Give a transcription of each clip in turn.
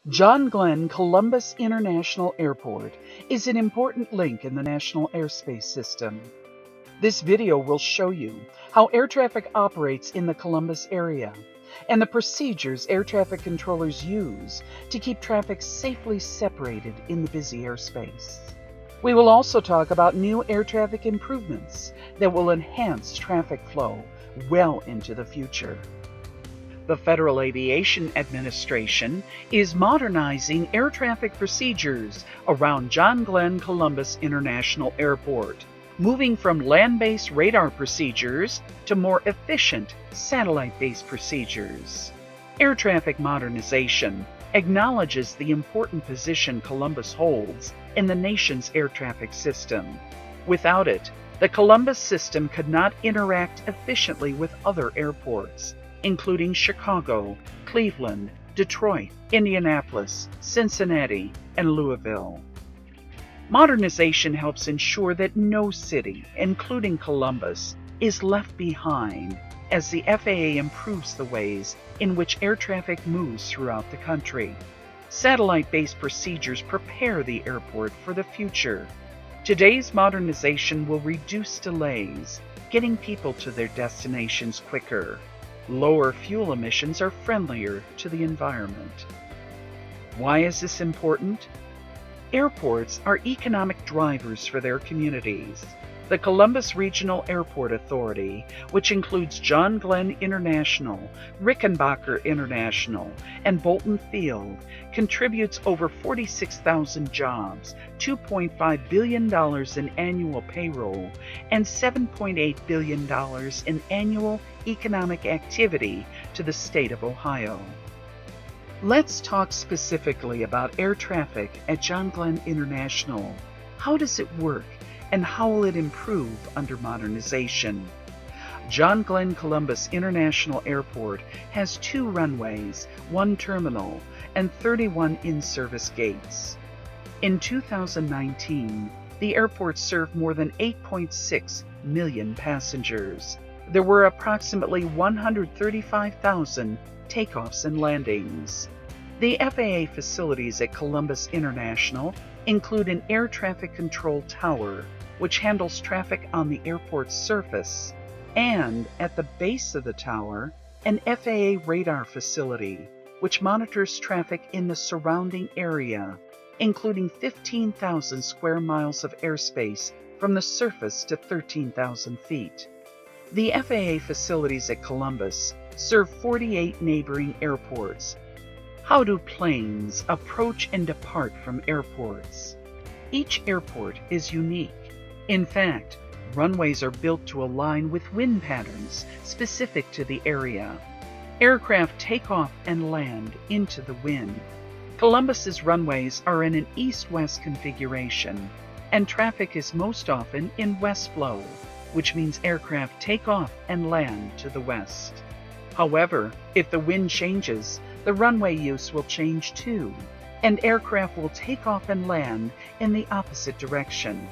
John Glenn Columbus International Airport is an important link in the national airspace system. This video will show you how air traffic operates in the Columbus area and the procedures air traffic controllers use to keep traffic safely separated in the busy airspace. We will also talk about new air traffic improvements that will enhance traffic flow well into the future. The Federal Aviation Administration is modernizing air traffic procedures around John Glenn Columbus International Airport, moving from land-based radar procedures to more efficient satellite-based procedures. Air traffic modernization acknowledges the important position Columbus holds in the nation's air traffic system. Without it, the Columbus system could not interact efficiently with other airports, including Chicago, Cleveland, Detroit, Indianapolis, Cincinnati, and Louisville. Modernization helps ensure that no city, including Columbus, is left behind as the FAA improves the ways in which air traffic moves throughout the country. Satellite-based procedures prepare the airport for the future. Today's modernization will reduce delays, getting people to their destinations quicker. Lower fuel emissions are friendlier to the environment. Why is this important? Airports are economic drivers for their communities. The Columbus Regional Airport Authority, which includes John Glenn International, Rickenbacker International, and Bolton Field, contributes over 46,000 jobs, $2.5 billion in annual payroll, and $7.8 billion in annual economic activity to the state of Ohio. Let's talk specifically about air traffic at John Glenn International. How does it work, and how will it improve under modernization? John Glenn Columbus International Airport has 2 runways, 1 terminal, and 31 in-service gates. In 2019, the airport served more than 8.6 million passengers. There were approximately 135,000 takeoffs and landings. The FAA facilities at Columbus International include an air traffic control tower, which handles traffic on the airport's surface, and at the base of the tower, an FAA radar facility, which monitors traffic in the surrounding area, including 15,000 square miles of airspace from the surface to 13,000 feet. The FAA facilities at Columbus serve 48 neighboring airports. How do planes approach and depart from airports? Each airport is unique. In fact, runways are built to align with wind patterns specific to the area. Aircraft take off and land into the wind. Columbus's runways are in an east-west configuration, and traffic is most often in west flow, which means aircraft take off and land to the west. However, if the wind changes, the runway use will change too, and aircraft will take off and land in the opposite direction.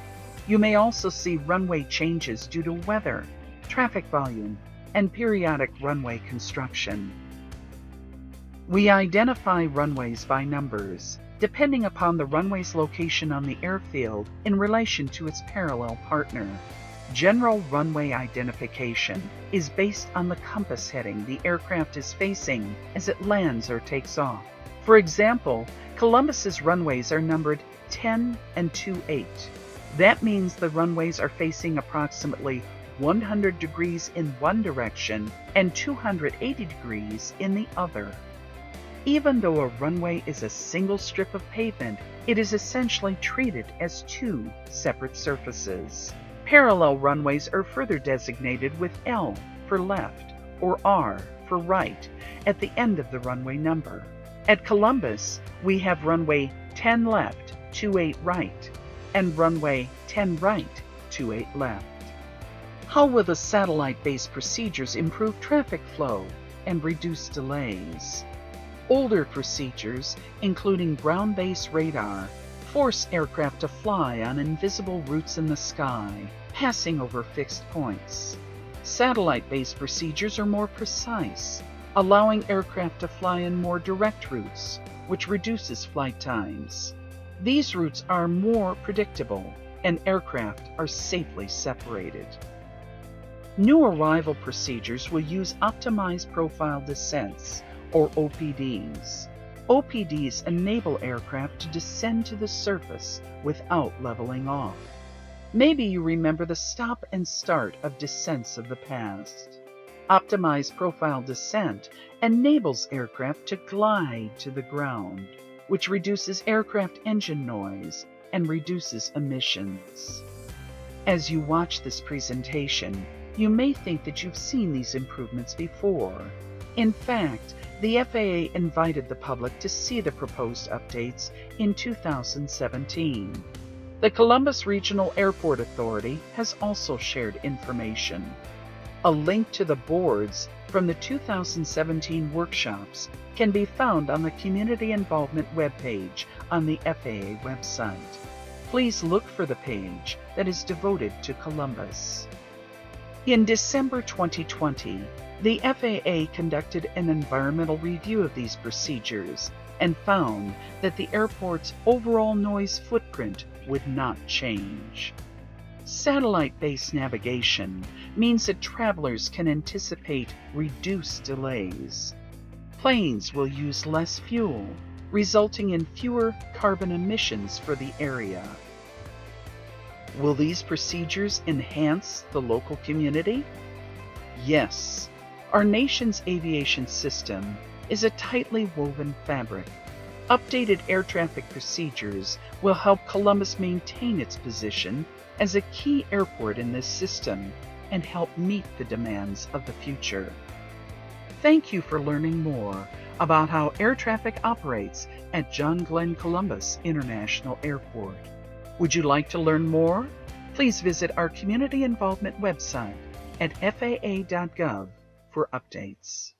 You may also see runway changes due to weather, traffic volume, and periodic runway construction. We identify runways by numbers, depending upon the runway's location on the airfield in relation to its parallel partner. General runway identification is based on the compass heading the aircraft is facing as it lands or takes off. For example, Columbus's runways are numbered 10 and 28. That means the runways are facing approximately 100 degrees in one direction and 280 degrees in the other. Even though a runway is a single strip of pavement, it is essentially treated as 2 separate surfaces. Parallel runways are further designated with L for left or R for right at the end of the runway number. At Columbus, we have runway 10 left, 28 right, and runway 10 right, 28 left. How will the satellite-based procedures improve traffic flow and reduce delays? Older procedures, including ground-based radar, force aircraft to fly on invisible routes in the sky, passing over fixed points. Satellite-based procedures are more precise. allowing aircraft to fly in more direct routes, which reduces flight times. These routes are more predictable, and aircraft are safely separated. New arrival procedures will use optimized profile descents, or OPDs. OPDs enable aircraft to descend to the surface without leveling off. Maybe you remember the stop and start of descents of the past. Optimized profile descent enables aircraft to glide to the ground, which reduces aircraft engine noise and reduces emissions. As you watch this presentation, you may think that you've seen these improvements before. In fact, the FAA invited the public to see the proposed updates in 2017. The Columbus Regional Airport Authority has also shared information. A link to the boards from the 2017 workshops can be found on the Community Involvement webpage on the FAA website. Please look for the page that is devoted to Columbus. In December 2020, the FAA conducted an environmental review of these procedures and found that the airport's overall noise footprint would not change. Satellite-based navigation means that travelers can anticipate reduced delays. Planes will use less fuel, resulting in fewer carbon emissions for the area. Will these procedures enhance the local community? Yes. Our nation's aviation system is a tightly woven fabric. Updated air traffic procedures will help Columbus maintain its position as a key airport in this system and help meet the demands of the future. Thank you for learning more about how air traffic operates at John Glenn Columbus International Airport. Would you like to learn more? Please visit our Community Involvement website at faa.gov for updates.